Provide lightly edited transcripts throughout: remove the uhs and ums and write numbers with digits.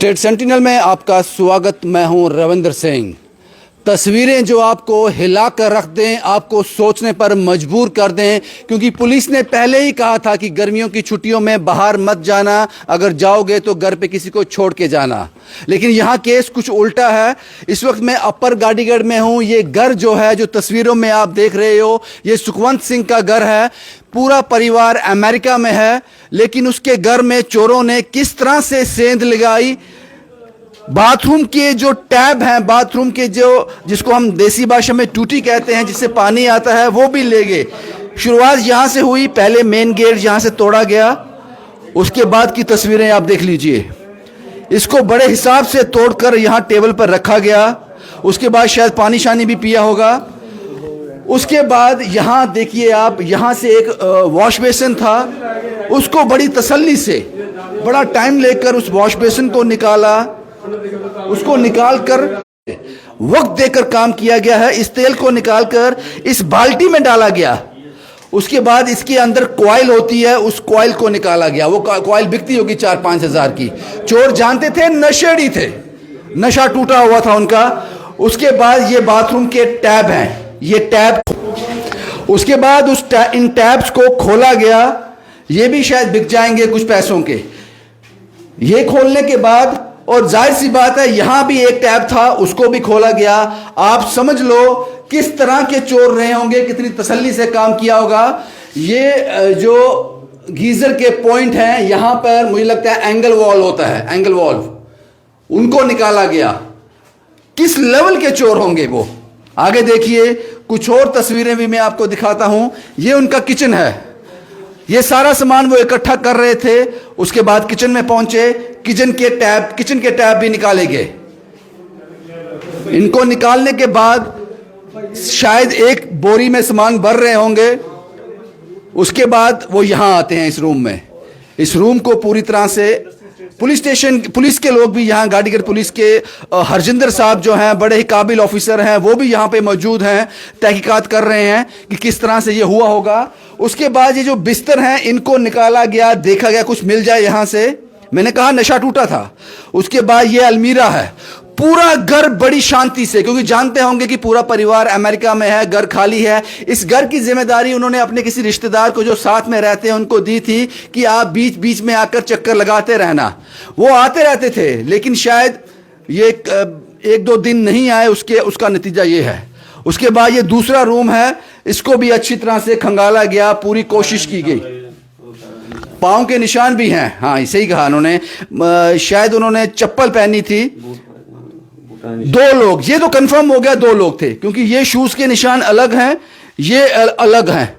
State sentinel में आपका स्वागत। मैं हूं रविंद्र सिंह। तस्वीरें जो आपको हिला कर रख दें, आपको सोचने पर मजबूर कर दें, क्योंकि पुलिस ने पहले ही कहा था कि गर्मियों की छुट्टियों में बाहर मत जाना, अगर जाओगे तो घर पे किसी को छोड़ के जाना। लेकिन यहाँ केस कुछ उल्टा है। इस वक्त मैं अपर गाड़ीगढ़ में हूँ। ये घर जो है, जो तस्वीरों में आप देख रहे हो, ये सुखवंत सिंह का घर है। पूरा परिवार अमेरिका में है, लेकिन उसके घर में चोरों ने किस तरह से सेंध लगाई। बाथरूम के जो टैब हैं, बाथरूम के जो जिसको हम देसी भाषा में टूटी कहते हैं, जिससे पानी आता है, वो भी ले गए। शुरुआत यहां से हुई। पहले मेन गेट यहां से तोड़ा गया, उसके बाद की तस्वीरें आप देख लीजिए। इसको बड़े हिसाब से तोड़कर यहां टेबल पर रखा गया। उसके बाद शायद पानी शानी भी पिया होगा। उसके बाद यहां देखिए आप, यहां से एक वॉश बेसिन था, उसको बड़ी तसल्ली से, बड़ा टाइम लेकर उस वॉश बेसिन को निकाला। उसको निकालकर वक्त देकर काम किया गया है। इस तेल को निकालकर इस बाल्टी में डाला गया। उसके बाद इसके अंदर कॉइल होती है, उस कॉइल को निकाला गया। वो कॉइल बिकती होगी 4-5 हज़ार की। चोर जानते थे नशेड़ी थे, नशा टूटा हुआ था उनका। उसके बाद ये बाथरूम के टैब हैं, ये टैब। उसके बाद इन टैब्स को खोला गया। ये भी शायद बिक जाएंगे कुछ पैसों के। ये खोलने के बाद, और जाहिर सी बात है यहां भी एक टैब था, उसको भी खोला गया। आप समझ लो किस तरह के चोर रहे होंगे, कितनी तसल्ली से काम किया होगा। ये जो गीजर के पॉइंट हैं, यहां पर मुझे लगता है एंगल वॉल होता है, एंगल वॉल्व, उनको निकाला गया। किस लेवल के चोर होंगे वो। आगे देखिए, कुछ और तस्वीरें भी मैं आपको दिखाता हूं। ये उनका किचन है। ये सारा सामान वो इकट्ठा कर रहे थे। उसके बाद किचन में पहुंचे। किचन के टैब भी निकाले गए। इनको निकालने के बाद शायद एक बोरी में सामान भर रहे होंगे। उसके बाद वो यहां आते हैं इस रूम में। इस रूम को पूरी तरह से पुलिस के लोग भी यहाँ, गाड़ीगढ़ पुलिस के हरजिंदर साहब जो हैं, बड़े ही काबिल ऑफिसर हैं, वो भी यहाँ पे मौजूद हैं, तहकीकात कर रहे हैं कि किस तरह से ये हुआ होगा। उसके बाद ये जो बिस्तर हैं, इनको निकाला गया, देखा गया कुछ मिल जाए यहाँ से। मैंने कहा नशा टूटा था। उसके बाद ये अलमीरा है। पूरा घर बड़ी शांति से, क्योंकि जानते होंगे कि पूरा परिवार अमेरिका में है, घर खाली है। इस घर की जिम्मेदारी उन्होंने अपने किसी रिश्तेदार को जो साथ में रहते हैं उनको दी थी कि आप बीच बीच में आकर चक्कर लगाते रहना। वो आते रहते थे, लेकिन शायद ये 1-2 दिन नहीं आए। उसका नतीजा ये है। उसके बाद ये दूसरा रूम है, इसको भी अच्छी तरह से खंगाला गया, पूरी कोशिश की गई। पाँव के निशान भी हैं। हाँ, सही कहा उन्होंने। शायद उन्होंने चप्पल पहनी थी। 2 लोग, ये तो कंफर्म हो गया 2 लोग थे, क्योंकि ये शूज के निशान अलग हैं, ये अलग हैं।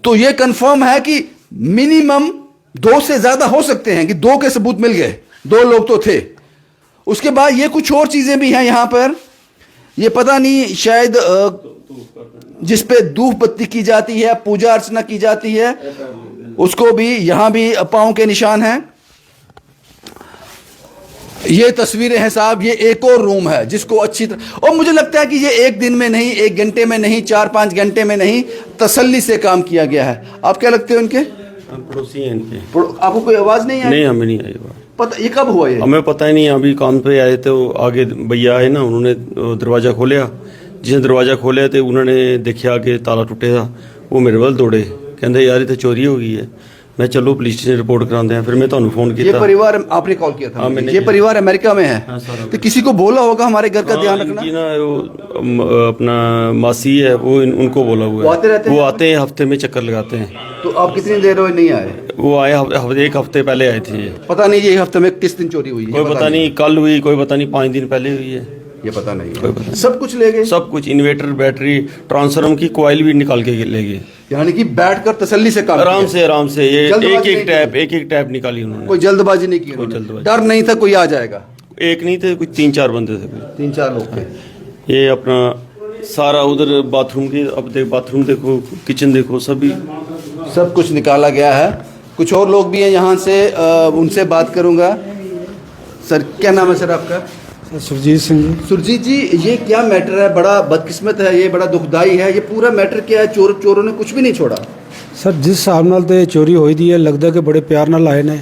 तो ये कंफर्म है कि मिनिमम 2 से ज्यादा हो सकते हैं, कि 2 के सबूत मिल गए। 2 लोग तो थे। उसके बाद ये कुछ और चीजें भी हैं यहां पर। ये पता नहीं, शायद जिस पे धूप बत्ती की जाती है, पूजा अर्चना की जाती है, उसको भी, यहां भी पांव के निशान हैं। ये तस्वीरें हैं साहब। ये एक और रूम है जिसको अच्छी तरह, और मुझे लगता है कि ये 1 दिन में नहीं, 1 घंटे में नहीं, 4-5 घंटे में नहीं, तसल्ली से काम किया गया है। आप क्या लगते हैं उनके? पड़ोसी हैं इनके। आपको कोई आवाज नहीं आई? नहीं, हमें नहीं आई बात। पता ये कब हुआ? ये हमें पता ही नहीं। अभी काम पे आए थे, वो आगे भैया आए ना, उन्होंने दरवाजा खोलिया। जिसने दरवाजा खोलिया तो उन्होंने देखा कि ताला टूटे था। वो मेरे वाल दौड़े, कहते यार ये चोरी हो गई है। मैं चलो पुलिस स्टेशन रिपोर्ट कराते हैं। फिर मैं ਤੁਹਾਨੂੰ फोन किया। ये परिवार आपने कॉल किया था? ये परिवार अमेरिका में है। तो किसी को बोला होगा हमारे घर का ध्यान रखना। वो अपना मासी है, वो उनको बोला हुआ है। वो आते हैं, हफ्ते में चक्कर लगाते हैं। तो आप कितनी देर हुई नहीं आए? वो आए 1 हफ्ते पहले आए थे। पता नहीं ये हफ्ते में किस दिन चोरी हुई? कोई पता नहीं, कल हुई, कोई पता नहीं 5 दिन पहले हुई है, ये पता नहीं। सब कुछ ले गए? सब कुछ, इन्वर्टर, बैटरी, ट्रांसफार्मर की कॉइल भी निकाल के ले गए। यानी कि बैठकर तसल्ली से काम आराम से ये एक टैप निकाली उन्होंने। कोई जल्दबाजी नहीं की? डर नहीं था कोई आ जाएगा? एक नहीं थे, कुछ 3-4 बंदे थे। 3-4 लोग थे। ये अपना सारा उधर बाथरूम की, अब बाथरूम देखो, किचन देखो, सब कुछ निकाला गया है। कुछ और लोग भी हैं यहाँ से, उनसे बात करूंगा। सर, क्या नाम है सर आपका? सुरजीत सिंह जी। सुरजीत जी, ये क्या मैटर है? बड़ा बदकिस्मत है ये, बड़ा दुखदाई है। ये पूरा मैटर क्या है? चोरों ने कुछ भी नहीं छोड़ा। सर, जिस हिसाब नाल तो चोरी हुई दी है, लगता कि बड़े प्यार नाल आए ने।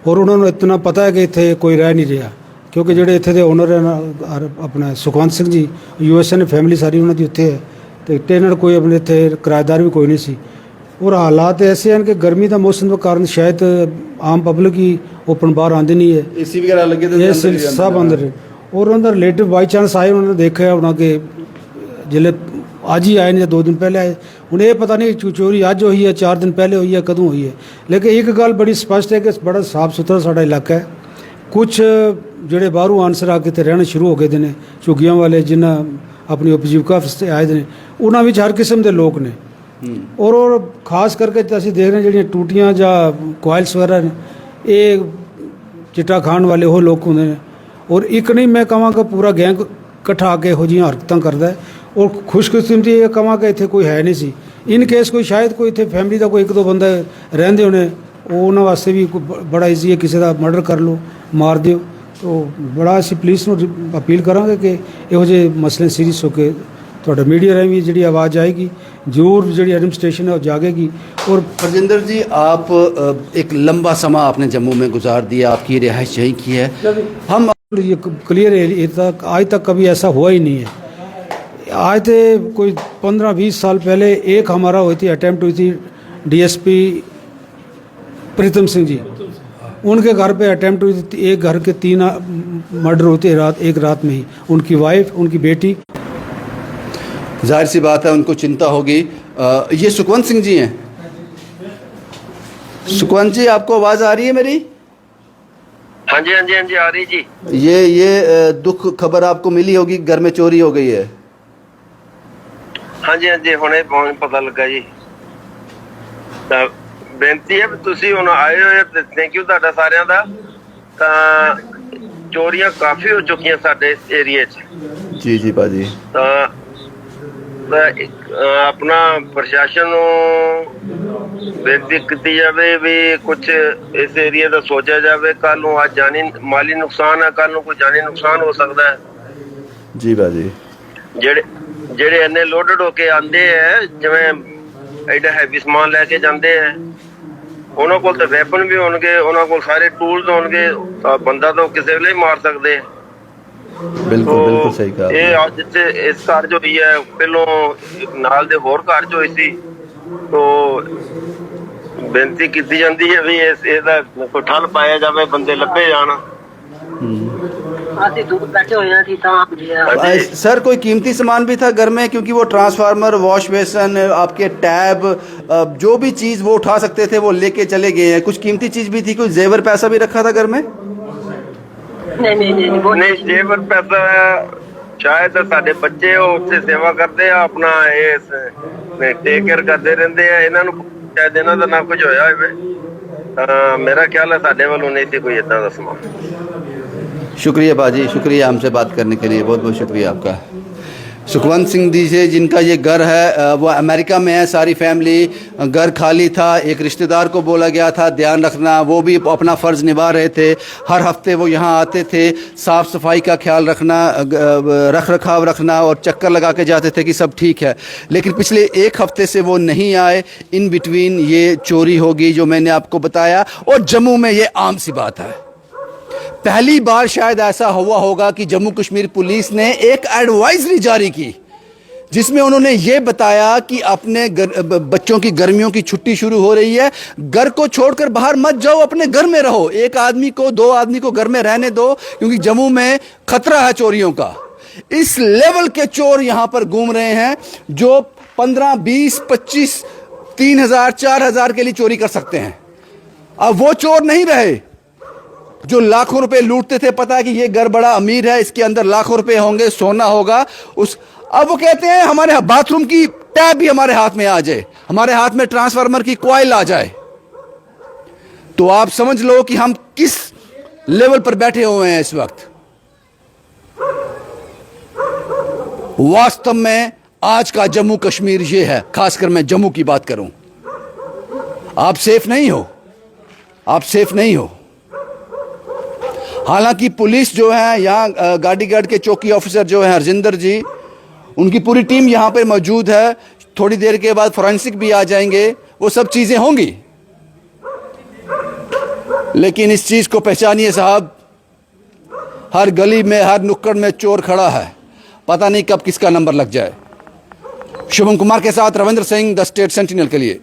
ਔਰ ਉਹਨਾਂ ਨੂੰ ਇਤਨਾ ਪਤਾ ਹੈ ਕਿ ਇੱਥੇ ਕੋਈ ਰਹਿ ਨਹੀਂ ਰਿਹਾ, ਕਿਉਂਕਿ ਜਿਹੜੇ ਇੱਥੇ ਦੇ ਓਨਰ ਹਨ ਆਪਣਾ ਸੁਖਵੰਤ ਸਿੰਘ ਜੀ, ਯੂਐਸਏ ਫੈਮਿਲੀ ਸਾਰੀ ਉਹਨਾਂ ਦੀ ਉੱਥੇ ਹੈ, ਤੇ ਟੇਨਰ ਕੋਈ ਆਪਣੇ ਇੱਥੇ ਕਿਰਾਏਦਾਰ ਵੀ ਕੋਈ ਨਹੀਂ ਸੀ। ਔਰ ਹਾਲਾਤ ਐਸੇ ਹਨ ਕਿ ਗਰਮੀ ਦਾ ਮੌਸਮ ਦੇ ਕਾਰਨ ਸ਼ਾਇਦ ਆਮ ਪਬਲਿਕ ਹੀ ਓਪਨ ਬਾਹਰ ਆਉਂਦੀ ਨਹੀਂ ਹੈ, एसी वगैरह लगे थे ਇਹ ਸਭ ਅੰਦਰ। ਔਰ ਉਹਨਾਂ ਦਾ ਰਿਲੇਟਿਵ ਬਾਈ ਚਾਂਸ ਆਏ, ਉਹਨਾਂ ਨੇ ਦੇਖਿਆ ਉਹਨਾਂ ਕਿ ਜਿਲੇ ਅੱਜ ਹੀ ਆਏ ਨੇ ਜਾਂ 2 ਦਿਨ ਪਹਿਲੇ ਆਏ, ਹੁਣ ਇਹ ਪਤਾ ਨਹੀਂ ਚੋਰੀ ਅੱਜ ਹੋਈ ਹੈ, 4 ਦਿਨ ਪਹਿਲੇ ਹੋਈ ਹੈ, ਕਦੋਂ ਹੋਈ ਹੈ। ਲੇਕਿਨ ਇੱਕ ਗੱਲ ਬੜੀ ਸਪਸ਼ਟ ਹੈ ਕਿ ਬੜਾ ਸਾਫ ਸੁਥਰਾ ਸਾਡਾ ਇਲਾਕਾ ਹੈ। ਕੁਛ ਜਿਹੜੇ ਬਾਹਰੋਂ ਆਨਸਰ ਆ ਕੇ ਇੱਥੇ ਰਹਿਣਾ ਸ਼ੁਰੂ ਹੋ ਗਏ ਦੇ ਨੇ, ਝੁੱਗੀਆਂ ਵਾਲੇ ਜਿਨ੍ਹਾਂ ਆਪਣੀ ਉਪਜੀਵਕਾ ਵਾਸਤੇ ਆਏ ਦੇ ਨੇ, ਉਹਨਾਂ ਵਿੱਚ ਹਰ ਕਿਸਮ ਦੇ ਲੋਕ ਨੇ। ਔਰ ਖਾਸ ਕਰਕੇ ਅਸੀਂ ਦੇਖ ਰਹੇ ਹਾਂ ਜਿਹੜੀਆਂ ਟੂਟੀਆਂ ਜਾਂ ਕੋਇਲਸ ਵਗੈਰਾ ਨੇ, ਇਹ ਚਿੱਟਾ ਖਾਣ ਵਾਲੇ ਉਹ ਲੋਕ ਹੁੰਦੇ ਨੇ। ਔਰ ਇੱਕ ਨਹੀਂ ਮੈਂ ਕਹਾਂਗਾ ਪੂਰਾ ਗੈਂਗ ਇਕੱਠਾ ਆ ਕੇ ਇਹੋ ਜਿਹੀਆਂ ਹਰਕਤਾਂ ਕਰਦਾ ਹੈ। ਔਰ ਖੁਸ਼ਕਿਸਮਤੀ ਇਹ ਕਹਾਂਗਾ ਇੱਥੇ ਕੋਈ ਹੈ ਨਹੀਂ ਸੀ। ਇਨ ਕੇਸ ਕੋਈ ਸ਼ਾਇਦ ਕੋਈ ਇੱਥੇ ਫੈਮਿਲੀ ਦਾ ਕੋਈ 1-2 ਬੰਦਾ ਰਹਿੰਦੇ ਹੋਣੇ, ਉਹ ਉਹਨਾਂ ਵਾਸਤੇ ਵੀ ਬੜਾ ਈਜ਼ੀ ਹੈ, ਕਿਸੇ ਦਾ ਮਰਡਰ ਕਰ ਲਓ, ਮਾਰ ਦਿਓ। ਤੋ ਬੜਾ ਅਸੀਂ ਪੁਲਿਸ ਨੂੰ ਅਪੀਲ ਕਰਾਂਗੇ ਕਿ ਇਹੋ ਜਿਹੇ ਮਸਲੇ ਸੀਰੀਅਸ ਹੋ ਕੇ ਤੁਹਾਡਾ मीडिया राही भी जी आवाज़ आएगी, जरूर जी एडमिनिस्ट्रेशन है वो जागेगी। और परजिंदर जी, आप एक लंबा समय आपने जम्मू में गुजार दिया, आपकी रिहाइश यहीं की है। हम ये क्लियर है, आज तक कभी ऐसा हुआ ही नहीं है। आज से कोई 15-20 साल पहले एक हमारा हुई थी, अटैम्प्ट हुई थी DSP प्रीतम सिंह जी, उनके घर पे अटैम्प्ट हुई थी। एक घर के 3 मर्डर होते एक रात में ही, उनकी वाइफ, उनकी बेटी। जाहिर सी बात है उनको चिंता होगी। ये सुखवंत सिंह जी हैं। सुखवंत जी, आपको आवाज़ आ रही है मेरी? हाँ जी हाँ जी हाँ जी, आ रही जी। ये दुख खबर आपको मिली होगी, घर में चोरी हो गई है। हाँ जी हाँ जी, हुणे पता लगा जी। ਤਾਂ ਬੇਨਤੀ ਹੈ ਵੀ ਤੁਸੀਂ ਹੁਣ ਆਏ ਹੋਏ ਤੇ ਥੈਂਕ ਯੂ ਤੁਹਾਡਾ ਸਾਰਿਆਂ ਦਾ। ਤਾਂ ਚੋਰੀਆਂ ਕਾਫੀ ਹੋ ਚੁੱਕੀਆਂ ਸਾਡੇ ਏਰੀਏ 'ਚ। ਜੀ ਜੀ ਭਾਜੀ। ਤਾਂ ਆਪਣਾ ਪ੍ਰਸ਼ਾਸਨ ਨੂੰ ਬੇਨਤੀ ਕੀਤੀ ਜਾਵੇ ਵੀ ਕੁਝ ਇਸ ਏਰੀਏ ਦਾ ਸੋਚਿਆ ਜਾਵੇ। ਕੱਲ ਨੂੰ ਅੱਜ ਜਾਨੀ ਮਾਲੀ ਨੁਕਸਾਨ ਹੈ, ਕੱਲ ਨੂੰ ਕੋਈ ਜਾਨੀ ਨੁਕਸਾਨ ਹੋ ਸਕਦਾ ਹੈ ਜੀ ਭਾਜੀ। ਜਿਹੜੇ ਇੰਨੇ ਲੋਡਡ ਹੋ ਕੇ ਆਉਂਦੇ ਹੈ, ਜਿਵੇਂ ਐਡਾ ਹੈਵੀ ਸਮਾਨ ਲੈ ਕੇ ਜਾਂਦੇ ਹੈ, ਉਹਨਾਂ ਕੋਲ ਤਾਂ ਵੈਪਨ ਵੀ ਹੋਣਗੇ, ਉਹਨਾਂ ਕੋਲ ਸਾਰੇ ਟੂਲਸ ਹੋਣਗੇ, ਤਾਂ ਬੰਦਾ ਤਾਂ ਕਿਸੇ ਵੇਲੇ ਮਾਰ ਸਕਦੇ ਹੈ। ਬਿਲਕੁਲ ਬਿਲਕੁਲ ਸਹੀ ਕਹਾ। ਇਹ ਅੱਜ ਤੇ ਇਸ ਘਰ ਜੋ ਹੋਈ ਹੈ, ਪਹਿਲੋਂ ਨਾਲ ਦੇ ਹੋਰ ਘਰ ਜੋ ਹੋਈ ਸੀ। ਤੋ ਬੇਨਤੀ ਕੀਤੀ ਜਾਂਦੀ ਹੈ ਵੀ ਇਹਦਾ ਕੋਈ ਠੱਲ ਪਾਇਆ ਜਾਵੇ, ਬੰਦੇ ਲੱਭੇ ਜਾਣ। सर, कोई कीमती सामान भी था घर में? क्योंकि वो ट्रांसफार्मर, वॉश बेसन, आपके टैब, जो भी चीज़ वो उठा सकते थे वो लेके चले गए हैं। कुछ कीमती चीज़ भी थी, कोई जेवर पैसा भी रखा था घर में? नहीं, जेवर पैसा शायद ਸਾਡੇ ਬੱਚੇ ਉਹ ਉੱਥੇ ਸੇਵਾ ਕਰਦੇ ਆ, ਆਪਣਾ ਇਹ ਟੇਕ ਕੇਅਰ ਕਰਦੇ ਰਹਿੰਦੇ ਆ। ਇਹਨਾਂ ਨੂੰ ਸ਼ਾਇਦ ਇਹਨਾਂ ਦਾ ਨਾ ਕੁਝ ਹੋਇਆ ਹੋਵੇ। मेरा ख्याल है साढ़े वालों नहीं थी कोई इतना का समान। शुक्रिया बाजी, शुक्रिया हमसे बात करने के लिए, बहुत बहुत शुक्रिया आपका। सुखवंत सिंह जी से जिनका ये घर है, वो अमेरिका में है, सारी फैमिली, घर खाली था, एक रिश्तेदार को बोला गया था ध्यान रखना, वो भी अपना फ़र्ज़ निभा रहे थे। हर हफ्ते वो यहाँ आते थे, साफ़ सफाई का ख्याल रखना, रख रखाव रखना, और चक्कर लगा के जाते थे कि सब ठीक है। लेकिन पिछले 1 हफ्ते से वो नहीं आए। इन बिटवीन ये चोरी होगी जो मैंने आपको बताया, और जम्मू में ये आम सी बात है। पहली बार शायद ऐसा हुआ होगा कि जम्मू कश्मीर पुलिस ने एक एडवाइजरी जारी की, जिसमें उन्होंने ये बताया कि अपने बच्चों की गर्मियों की छुट्टी शुरू हो रही है, घर को छोड़कर बाहर मत जाओ, अपने घर में रहो। 1 आदमी को 2 आदमी को घर में रहने दो, क्योंकि जम्मू में खतरा है चोरियों का। इस लेवल के चोर यहाँ पर घूम रहे हैं, जो 15, 20, 25, 3,000, 4,000 के लिए चोरी कर सकते हैं। अब वो चोर नहीं रहे जो लाखों रुपए लूटते थे। पता है कि ये घर बड़ा अमीर है, इसके अंदर लाखों रुपए होंगे, सोना होगा। अब वो कहते हैं हमारे बाथरूम की टैप भी हमारे हाथ में आ जाए, हमारे हाथ में ट्रांसफार्मर की कॉइल आ जाए, तो आप समझ लो कि हम किस लेवल पर बैठे हुए हैं इस वक्त। वास्तव में आज का जम्मू कश्मीर ये है, खासकर मैं जम्मू की बात करूं। आप सेफ नहीं हो, आप सेफ नहीं हो। हालांकि पुलिस जो है यहाँ, गाड़ीगढ़ के चौकी ऑफिसर जो है हरजिंदर जी, उनकी पूरी टीम यहाँ पे मौजूद है। थोड़ी देर के बाद फोरेंसिक भी आ जाएंगे, वो सब चीज़ें होंगी। लेकिन इस चीज़ को पहचानिए साहब, हर गली में हर नुक्कड़ में चोर खड़ा है, पता नहीं कब किसका नंबर लग जाए। शुभम कुमार के साथ Ravindra Singh, the state sentinel के लिए।